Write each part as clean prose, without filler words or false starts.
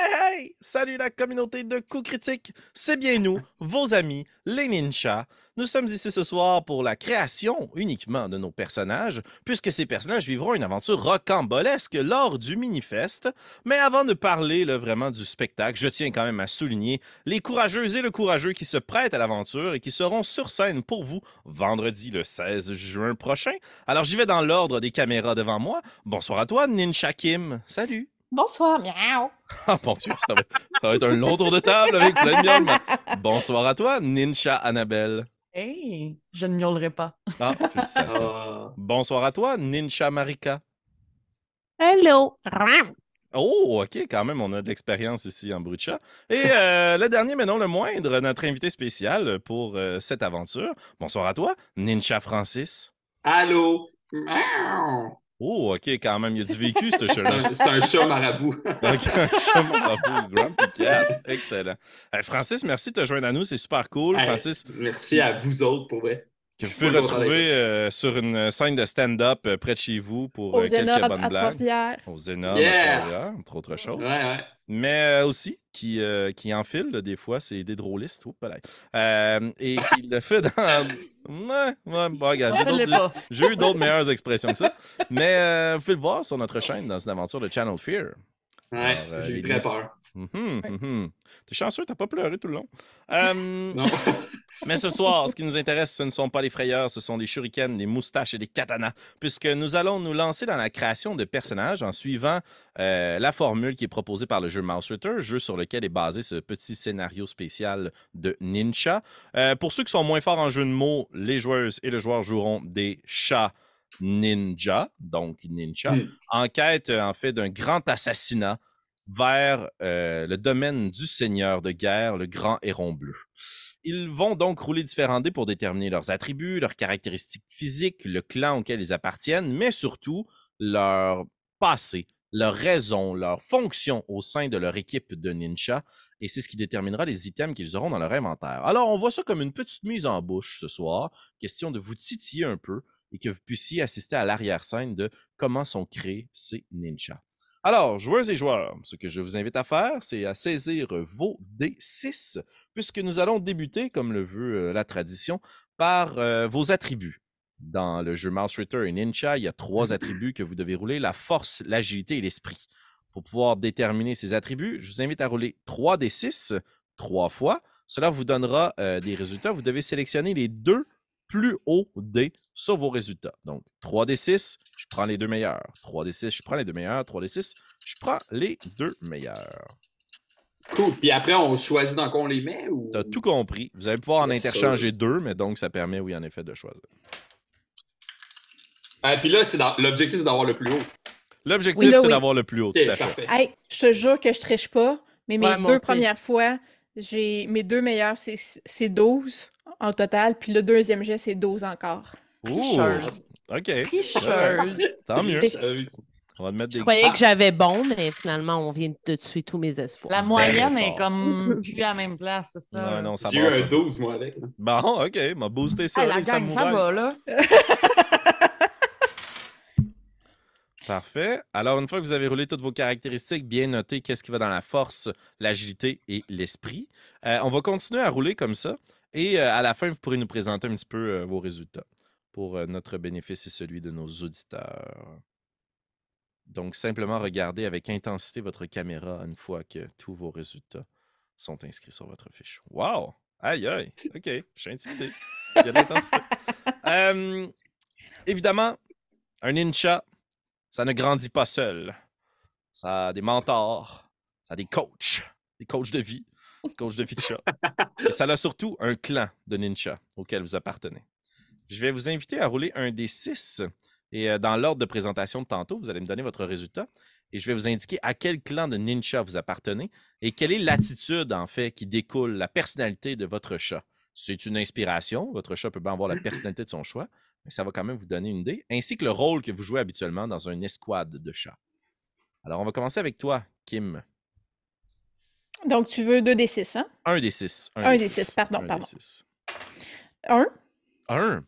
Hey! Salut la communauté de coups critiques! C'est bien nous, vos amis, les ninjas. Nous sommes ici ce soir pour la création uniquement de nos personnages, puisque ces personnages vivront une aventure rocambolesque lors du Minifest. Mais avant de parler vraiment du spectacle, je tiens quand même à souligner les courageuses et le courageux qui se prêtent à l'aventure et qui seront sur scène pour vous vendredi le 16 juin prochain. Alors j'y vais dans l'ordre des caméras devant moi. Bonsoir à toi, Ninja Kim. Salut! Bonsoir, miaou. Ah mon Dieu, ça va être un long tour de table avec plein de miaulements. Bonsoir à toi, Ninja Annabelle. Hey, je ne miaulerai pas. Ah, félicitations. Ah. Bonsoir à toi, Ninja Marika. Hello! Oh, OK, quand même, on a de l'expérience ici en bruit de chat. Et le dernier, mais non le moindre, notre invité spécial pour cette aventure. Bonsoir à toi, Ninja Francis. Allô? Miaou. Oh, OK, quand même, il y a du vécu, ce C'est chat-là. c'est un chat marabout. OK, un chat marabout, Grumpy Cat. Excellent. Francis, merci de te joindre à nous, c'est super cool. Hey, Francis, merci à vous autres pour vrai. que Je vous suis pouvez full content d'être retrouver sur une scène de stand-up près de chez vous pour Au quelques Zénith bonnes à blagues. Trois-Rivières. Au Zénith, Yeah! à Trois-Rivières, entre autres choses. Ouais. Mais aussi, qui enfile, là, des fois, c'est des drôlistes. Oups, là. Et qui le fait dans... Ouais, bon, regarde, j'ai eu d'autres meilleures expressions que ça. Mais vous pouvez le voir sur notre chaîne dans une aventure de Channel Fear. Ouais, Alors, j'ai eu les très liens- peur. T'es chanceux, t'as pas pleuré tout le long. Non. Mais ce soir, ce qui nous intéresse, ce ne sont pas les frayeurs, ce sont des shurikens, des moustaches et des katanas, puisque nous allons nous lancer dans la création de personnages en suivant la formule qui est proposée par le jeu Mouse Ritter, jeu sur lequel est basé ce petit scénario spécial de ninja. Pour ceux qui sont moins forts en jeu de mots, les joueuses et le joueur joueront des chats ninja, donc ninja, en quête, en fait, d'un grand assassinat vers le domaine du seigneur de guerre, le grand héron bleu. Ils vont donc rouler différents dés pour déterminer leurs attributs, leurs caractéristiques physiques, le clan auquel ils appartiennent, mais surtout leur passé, leur raison, leur fonction au sein de leur équipe de ninja. Et c'est ce qui déterminera les items qu'ils auront dans leur inventaire. Alors, on voit ça comme une petite mise en bouche ce soir, question de vous titiller un peu et que vous puissiez assister à l'arrière-scène de comment sont créés ces ninjas. Alors, joueuses et joueurs, ce que je vous invite à faire, c'est à saisir vos D6, puisque nous allons débuter, comme le veut la tradition, par vos attributs. Dans le jeu Mouse Ritter et Ninja, il y a 3 attributs que vous devez rouler, la force, l'agilité et l'esprit. Pour pouvoir déterminer ces attributs, je vous invite à rouler 3 D6 3 fois. Cela vous donnera des résultats. Vous devez sélectionner les 2 plus hauts dés sur vos résultats. Donc, 3d6, je prends les 2 meilleurs. 3d6, je prends les 2 meilleurs. 3d6, je prends les 2 meilleurs. Cool. Puis après, on choisit dans quoi on les met ou... T'as tout compris. Vous allez pouvoir en Yes, interchanger sir. 2, mais donc ça permet, oui, en effet, de choisir. Puis là, l'objectif, c'est d'avoir le plus haut. L'objectif, Oui, là, c'est oui. d'avoir le plus haut, Ok, tout à fait. parfait. Hey, je te jure que je triche pas, mais mes Ouais, moi 2 aussi. premières fois, j'ai mes 2 meilleurs, c'est 12 en total, puis le deuxième jet, c'est 12 encore. Ouh, Tricheuse. OK. Tricheuse. Tant mieux. On va te mettre Je des... croyais que j'avais bon, mais finalement, on vient de tuer tous mes espoirs. La moyenne fort. est comme plus à la même place, c'est ça. Non, non, ça J'ai eu passe un un peu. 12, moi, avec. là. Bon, OK, m'a boosté ça, Hey, la les gang, ça samouraïs. va, là. Parfait. Alors, une fois que vous avez roulé toutes vos caractéristiques, bien noté qu'est-ce qui va dans la force, l'agilité et l'esprit. On va continuer à rouler comme ça. Et à la fin, vous pourrez nous présenter un petit peu vos résultats pour notre bénéfice et celui de nos auditeurs. Donc, simplement regardez avec intensité votre caméra une fois que tous vos résultats sont inscrits sur votre fiche. Wow! Aïe, aïe! OK, je suis intimidé. Il y a de l'intensité. Évidemment, un ninja, ça ne grandit pas seul. Ça a des mentors, ça a des coachs de vie, coachs de chat. Et ça a surtout un clan de ninjas auquel vous appartenez. Je vais vous inviter à rouler un des 6. Et dans l'ordre de présentation de tantôt, vous allez me donner votre résultat. Et je vais vous indiquer à quel clan de ninja vous appartenez et quelle est l'attitude, en fait, qui découle, la personnalité de votre chat. C'est une inspiration. Votre chat peut bien avoir la personnalité de son choix, mais ça va quand même vous donner une idée, ainsi que le rôle que vous jouez habituellement dans une escouade de chats. Alors, on va commencer avec toi, Kim. Donc, tu veux 2d6, hein? Un des 6. Un des six, pardon. 1. 1.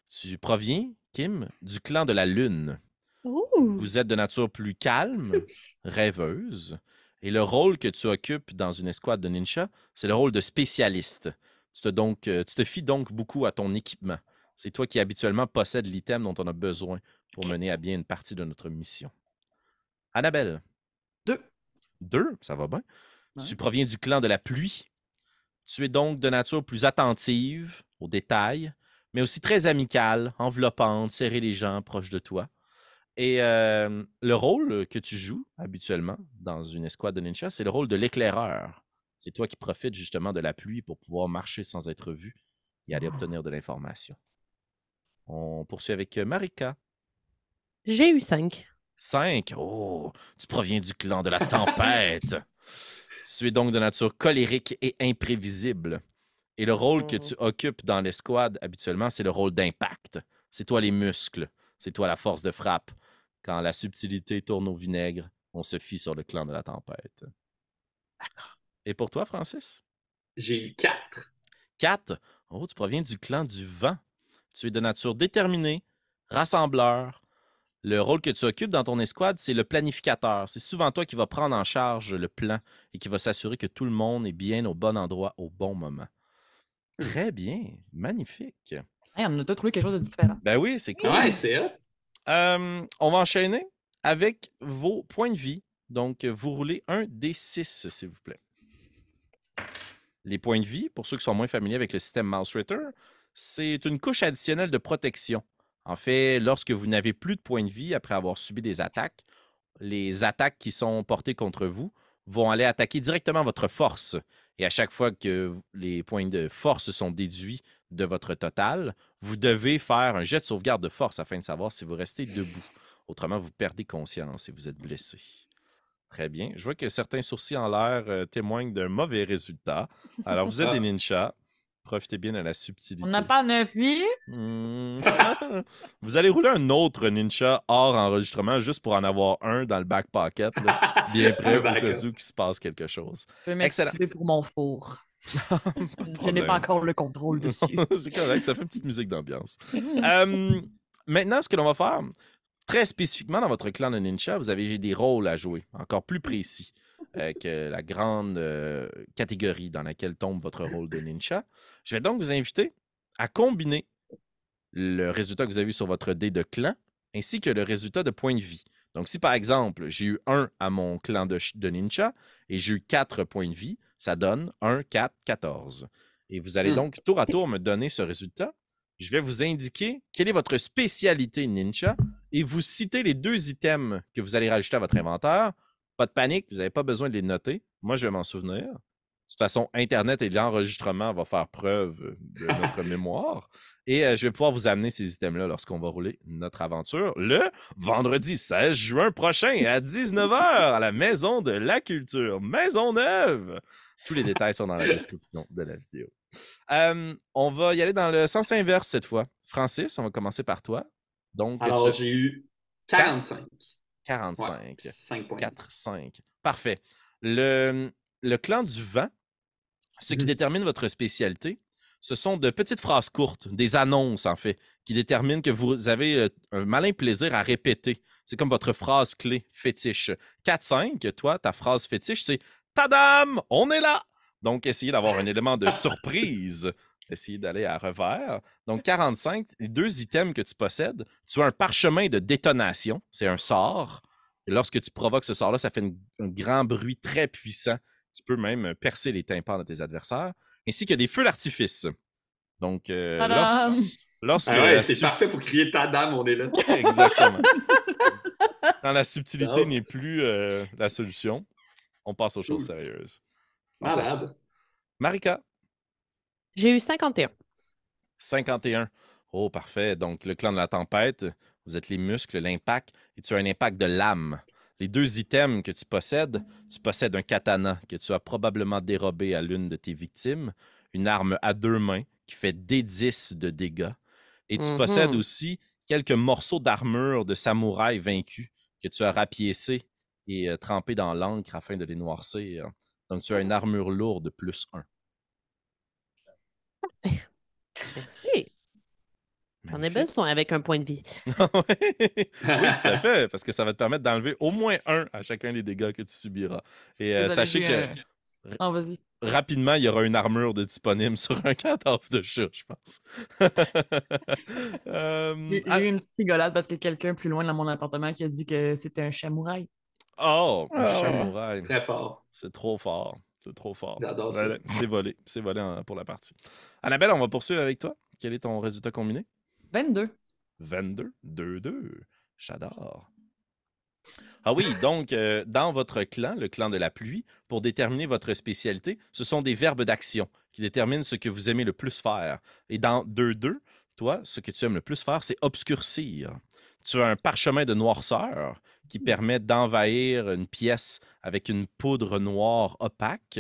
Tu proviens, Kim, du clan de la Lune. Ouh. Vous êtes de nature plus calme, rêveuse, Et le rôle que tu occupes dans une escouade de ninja, c'est le rôle de spécialiste. Tu te fies donc beaucoup à ton équipement. C'est toi qui habituellement possèdes l'item dont on a besoin pour mener à bien une partie de notre mission. Annabelle. 2. 2, ça va bien. Ouais. Tu proviens du clan de la pluie. Tu es donc de nature plus attentive aux détails, mais aussi très amicale, enveloppante, serrer les gens proches de toi. Et le rôle que tu joues habituellement dans une escouade de ninja, c'est le rôle de l'éclaireur. C'est toi qui profites justement de la pluie pour pouvoir marcher sans être vu et aller obtenir de l'information. On poursuit avec Marika. J'ai eu 5. 5. Oh, tu proviens du clan de la tempête. Tu es donc de nature colérique et imprévisible. Et le rôle que tu occupes dans l'escouade habituellement, c'est le rôle d'impact. C'est toi les muscles. C'est toi la force de frappe. Quand la subtilité tourne au vinaigre, on se fie sur le clan de la tempête. D'accord. Et pour toi, Francis? J'ai eu 4. 4. Oh, tu proviens du clan du vent. Tu es de nature déterminée, rassembleur. Le rôle que tu occupes dans ton escouade, c'est le planificateur. C'est souvent toi qui vas prendre en charge le plan et qui va s'assurer que tout le monde est bien au bon endroit au bon moment. Très bien. Magnifique. Hey, on a tous trouvé quelque chose de différent. Ben oui, c'est cool. Ouais, c'est hot. On va enchaîner avec vos points de vie. Donc, vous roulez un D6, s'il vous plaît. Les points de vie, pour ceux qui sont moins familiers avec le système Mouse Ritter, c'est une couche additionnelle de protection. En fait, lorsque vous n'avez plus de points de vie après avoir subi des attaques, les attaques qui sont portées contre vous vont aller attaquer directement votre force. Et à chaque fois que les points de force sont déduits de votre total, vous devez faire un jet de sauvegarde de force afin de savoir si vous restez debout. Autrement, vous perdez conscience et vous êtes blessé. Très bien. Je vois que certains sourcils en l'air témoignent d'un mauvais résultat. Alors, vous êtes des ninjas. Profitez bien de la subtilité. On n'a pas 9 vies. Vous allez rouler un autre ninja hors enregistrement juste pour en avoir un dans le back pocket, là, bien prêt au cas où qu'il se passe quelque chose. Je vais m'excuser pour mon four. Je n'ai pas encore le contrôle dessus. C'est correct, ça fait une petite musique d'ambiance. Maintenant, ce que l'on va faire, très spécifiquement dans votre clan de ninja, vous avez des rôles à jouer, encore plus précis que la grande catégorie dans laquelle tombe votre rôle de ninja. Je vais donc vous inviter à combiner le résultat que vous avez eu sur votre dé de clan ainsi que le résultat de points de vie. Donc, si par exemple, j'ai eu 1 à mon clan de ninja et j'ai eu 4 points de vie, ça donne 1, 4, 14. Et vous allez donc tour à tour me donner ce résultat. Je vais vous indiquer quelle est votre spécialité ninja et vous citer les 2 items que vous allez rajouter à votre inventaire. Pas de panique, vous n'avez pas besoin de les noter. Moi, je vais m'en souvenir. De toute façon, Internet et l'enregistrement vont faire preuve de notre mémoire. Et je vais pouvoir vous amener ces items-là lorsqu'on va rouler notre aventure le vendredi 16 juin prochain à 19h à la Maison de la Culture, Maisonneuve. Tous les détails sont dans la description de la vidéo. On va y aller dans le sens inverse cette fois. Francis, on va commencer par toi. Donc, alors, j'ai eu 45. 45. Ouais, 5 points. 4, 5. Parfait. Le clan du vent, ce qui détermine votre spécialité, ce sont de petites phrases courtes, des annonces en fait, qui déterminent que vous avez un malin plaisir à répéter. C'est comme votre phrase clé fétiche. 4-5, toi, ta phrase fétiche, c'est « Tadam! On est là! » Donc, essayez d'avoir un élément de surprise. Essayez d'aller à revers. Donc, 45, les 2 items que tu possèdes, tu as un parchemin de détonation. C'est un sort. Et lorsque tu provoques ce sort-là, ça fait un grand bruit très puissant qui peut même percer les tympans de tes adversaires, ainsi que des feux d'artifice. Donc, lorsque c'est parfait pour crier « Ta dame, on est là! » Exactement. Quand la subtilité n'est plus la solution, on passe aux choses sérieuses. Malade. Marika. J'ai eu 51. 51. Oh, parfait. Donc, le clan de la tempête, vous êtes les muscles, l'impact, et tu as un impact de lame. Les 2 items que tu possèdes un katana que tu as probablement dérobé à l'une de tes victimes, une arme à 2 mains qui fait D10 de dégâts, et tu possèdes aussi quelques morceaux d'armure de samouraï vaincus que tu as rapiécés et trempés dans l'encre afin de les noircir. Donc, tu as une armure lourde plus 1. Parfait. Merci. On est besoin avec un point de vie. Oui, tout à fait, parce que ça va te permettre d'enlever au moins 1 à chacun des dégâts que tu subiras. Et Vous avez sachez vu que Oh, vas-y. rapidement, il y aura une armure de disponible sur un cadavre de chat, je pense. J'ai eu une petite rigolade parce que quelqu'un plus loin dans mon appartement qui a dit que c'était un chamouraï. Oh, un Oh. chamouraï. Très fort. C'est trop fort. C'est trop fort. J'adore ça. Ouais, c'est volé. C'est volé pour la partie. Annabelle, on va poursuivre avec toi. Quel est ton résultat combiné? 22. 22, 2-2. J'adore. Ah oui, donc, dans votre clan, le clan de la pluie, pour déterminer votre spécialité, ce sont des verbes d'action qui déterminent ce que vous aimez le plus faire. Et dans 2-2, toi, ce que tu aimes le plus faire, c'est obscurcir. Tu as un parchemin de noirceur qui permet d'envahir une pièce avec une poudre noire opaque.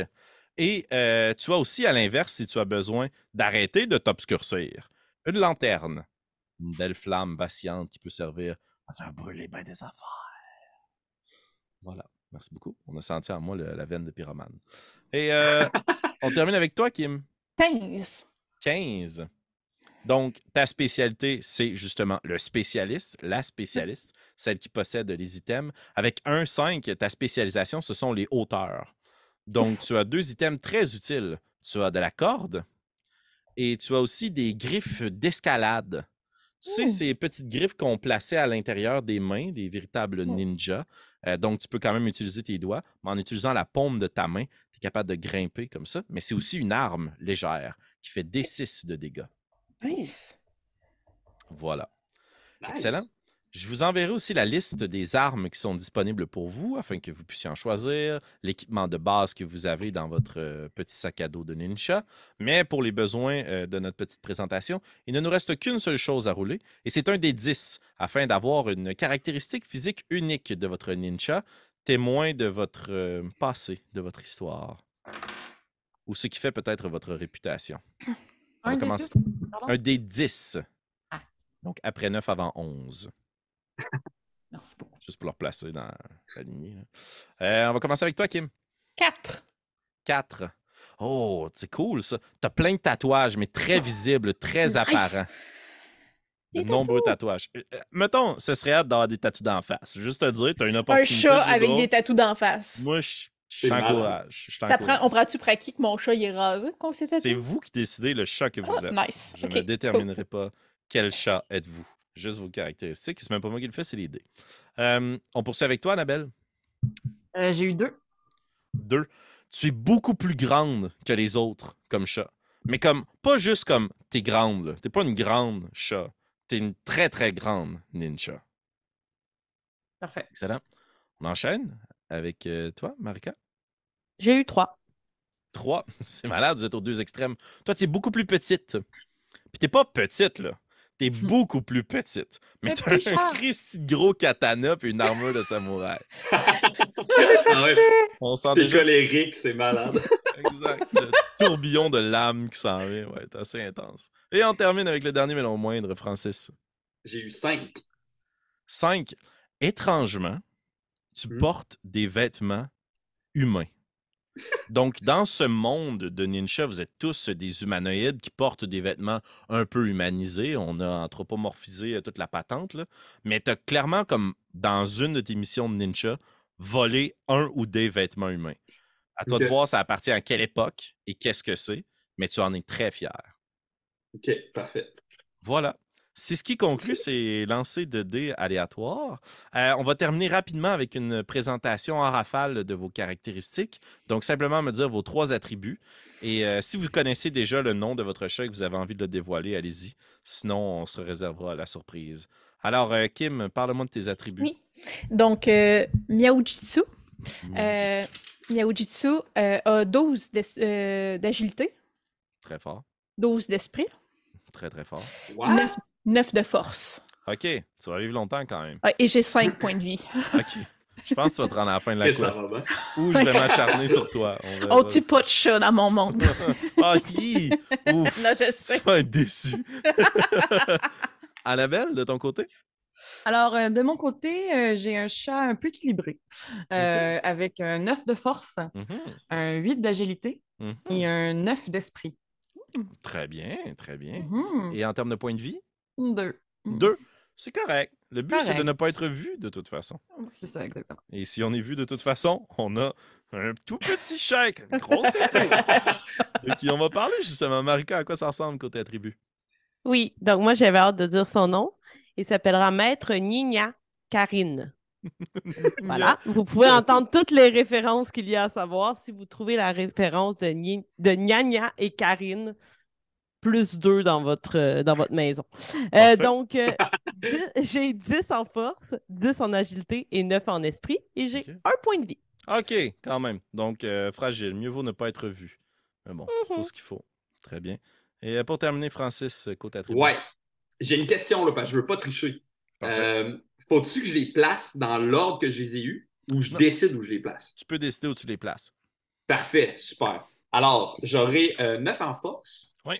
Et tu as aussi, à l'inverse, si tu as besoin d'arrêter de t'obscurcir, une lanterne. Une belle flamme vacillante qui peut servir à faire brûler bien des affaires. Voilà. Merci beaucoup. On a senti en moi la veine de pyromane. Et on termine avec toi, Kim. 15. 15. Donc, ta spécialité, c'est justement le spécialiste, la spécialiste, celle qui possède les items. Avec 1-5, ta spécialisation, ce sont les hauteurs. Donc, tu as 2 items très utiles. Tu as de la corde et tu as aussi des griffes d'escalade. Tu sais, ces petites griffes qu'on plaçait à l'intérieur des mains, des véritables ninjas. Donc, tu peux quand même utiliser tes doigts, mais en utilisant la paume de ta main, tu es capable de grimper comme ça. Mais c'est aussi une arme légère qui fait D6 de dégâts. Nice. Voilà. Nice. Excellent. Je vous enverrai aussi la liste des armes qui sont disponibles pour vous afin que vous puissiez en choisir, l'équipement de base que vous avez dans votre petit sac à dos de ninja. Mais pour les besoins de notre petite présentation, il ne nous reste qu'une seule chose à rouler et c'est un des 10 afin d'avoir une caractéristique physique unique de votre ninja, témoin de votre passé, de votre histoire ou ce qui fait peut-être votre réputation. On va Un des commencer. 6? Pardon? Un des 10. Ah. Donc après 9 avant 11. Merci beaucoup. Juste pour le replacer dans la lignée. On va commencer avec toi, Kim. 4. 4. Oh, c'est cool, ça. T'as plein de tatouages, mais très visibles, très Nice. apparents. De Des nombreux tatouages. Mettons, ce serait hâte d'avoir des tatous d'en face. Juste te dire, t'as une Un opportunité. chat avec Judo. des tatous d'en face. Moi, je C'est malade. t'encourage. Je Ça t'encourage. prend, on prend-tu pour acquis que mon chat il est rasé qu'on s'est C'est tatoué? vous qui décidez le chat que vous Ah, êtes. nice. Je Ok, ne déterminerai pas quel chat êtes-vous. Juste vos caractéristiques. C'est même pas moi qui le fais, c'est les dés. On poursuit avec toi, Annabelle. J'ai eu 2. 2. Tu es beaucoup plus grande que les autres comme chat. Mais comme, pas juste comme t'es grande, là. T'es pas une grande chat. T'es une très, très grande ninja. Parfait. Excellent. On enchaîne avec toi, Marika. J'ai eu 3. 3. C'est malade, vous êtes aux 2 extrêmes. Toi, tu es beaucoup plus petite. Puis t'es pas petite, là. T'es beaucoup plus petite. Mais Un t'as un petit chat. Christy de gros katana puis une armure de samouraï. Ah ouais, On sent t'es déjà colérique, c'est malade. exact, le tourbillon de lames qui s'en vient. Ouais, c'est assez intense. Et on termine avec le dernier, mais non moindre, Francis. J'ai eu 5. 5. Étrangement, tu portes des vêtements humains. Donc, dans ce monde de ninja, vous êtes tous des humanoïdes qui portent des vêtements un peu humanisés. On a anthropomorphisé toute la patente, là. Mais tu as clairement, comme dans une de tes missions de ninja, volé un ou des vêtements humains. À toi de Ok. voir, ça appartient à quelle époque et qu'est-ce que c'est, mais tu en es très fier. OK, parfait. Voilà. C'est ce qui conclut ces lancers de dés aléatoires. On va terminer rapidement avec une présentation en rafale de vos caractéristiques. Donc, simplement me dire vos 3 attributs. Et si vous connaissez déjà le nom de votre chat et que vous avez envie de le dévoiler, allez-y. Sinon, on se réservera la surprise. Alors, Kim, parle-moi de tes attributs. Oui. Donc, Miaujitsu. Ninjutsu. Miaujitsu a 12 d'agilité, Très fort. 12 d'esprit, Très, très fort. Wow! 9 de force. OK. Tu vas vivre longtemps quand même. Ah, et j'ai 5 points de vie. OK. Je pense que tu vas te rendre à la fin de la Ça quest. va bien. Ou je vais m'acharner sur toi. On verra Oh, tu pas de chat dans mon monde. Ah, hi! Ouf! Non, je Tu sais. vas être déçu. Annabelle, de ton côté? Alors, de mon côté, j'ai un chat un peu équilibré, avec un 9 de force, Mhm, un 8 d'agilité mhm. et un 9 d'esprit. Très bien, très bien. Mhm. Et en termes de points de vie? 2. 2. C'est correct. Le but, c'est de Correct. ne pas être vu de toute façon. C'est ça, exactement. Et si on est vu de toute façon, on a un tout petit chèque, une grosse épée, de qui on va parler justement. Marika, à quoi ça ressemble côté attribut? Oui, donc moi, j'avais hâte de dire son nom. Il s'appellera Maître Nina Karine. Voilà. Vous pouvez entendre toutes les références qu'il y a à savoir. Si vous trouvez la référence de Nya et Karine, plus 2 dans votre maison. Parfait. Donc, j'ai 10 en force, 10 en agilité et 9 en esprit. Et j'ai Ok. 1 point de vie. OK, quand même. Donc, fragile. Mieux vaut ne pas être vu. Mais bon, il faut ce qu'il faut. Très bien. Et pour terminer, Francis, côté attribut. Ouais. J'ai une question, là, parce que je veux pas tricher. Parfait. Faut-tu que je les place dans l'ordre que je les ai eus ou je Non. décide où je les place? Tu peux décider où tu les places. Parfait, super. Alors, j'aurai 9 en force, Oui.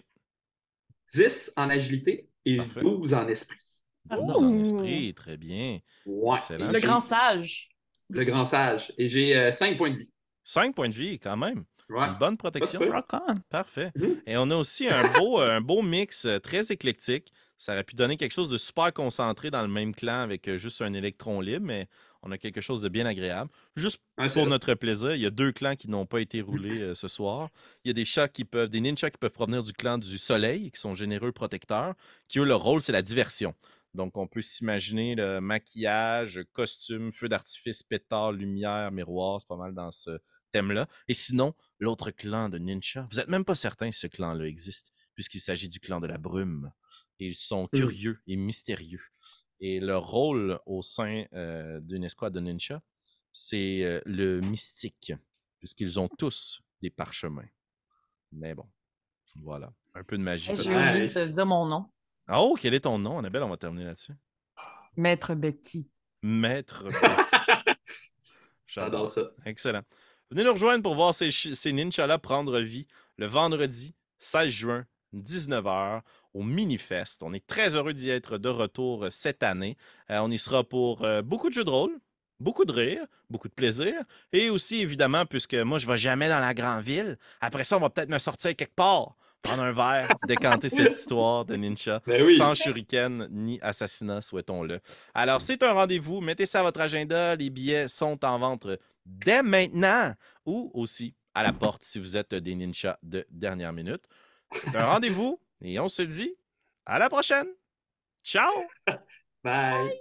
10 en agilité et Parfait. 12 en esprit. 12 en Ouh. esprit, très bien. Ouais. Excellent. Et Le j'ai- grand sage. Le grand sage. Et j'ai 5 points de vie. 5 points de vie, quand même. Ouais. Une bonne Pas protection. super. Rock on. Parfait. Mhm. Et on a aussi un beau mix très éclectique. Ça aurait pu donner quelque chose de super concentré dans le même clan avec juste un électron libre, mais on a quelque chose de bien agréable. Juste Ouais, c'est pour vrai. notre plaisir, il y a 2 clans qui n'ont pas été roulés ce soir. Il y a des ninjas qui peuvent provenir du clan du soleil, qui sont généreux protecteurs, qui eux, leur rôle, c'est la diversion. Donc, on peut s'imaginer le maquillage, costume, feu d'artifice, pétard, lumière, miroir, c'est pas mal dans ce thème-là. Et sinon, l'autre clan de ninjas, vous n'êtes même pas certain si ce clan-là existe, puisqu'il s'agit du clan de la brume. Et ils sont curieux et mystérieux. Et leur rôle au sein d'une escouade de ninjas, c'est le mystique, puisqu'ils ont tous des parchemins. Mais bon, voilà. Un peu de magie. J'ai peut-être. oublié Nice. de dire mon nom. Oh, quel est ton nom, Annabelle? On va terminer là-dessus. Maître Betty. Maître Betty. J'adore ça. Excellent. Venez nous rejoindre pour voir ces ninjas-là prendre vie le vendredi 16 juin, 19h, au Minifest. On est très heureux d'y être de retour cette année. On y sera pour beaucoup de jeux de rôle, beaucoup de rire, beaucoup de plaisir. Et aussi, évidemment, puisque moi, je ne vais jamais dans la grande ville, après ça, on va peut-être me sortir quelque part, prendre un verre, décanter cette histoire de ninja, Ben oui. sans shuriken ni assassinat, souhaitons-le. Alors, c'est un rendez-vous. Mettez ça à votre agenda. Les billets sont en vente dès maintenant ou aussi à la porte si vous êtes des ninjas de dernière minute. C'est un rendez-vous et on se dit à la prochaine. Ciao! Bye.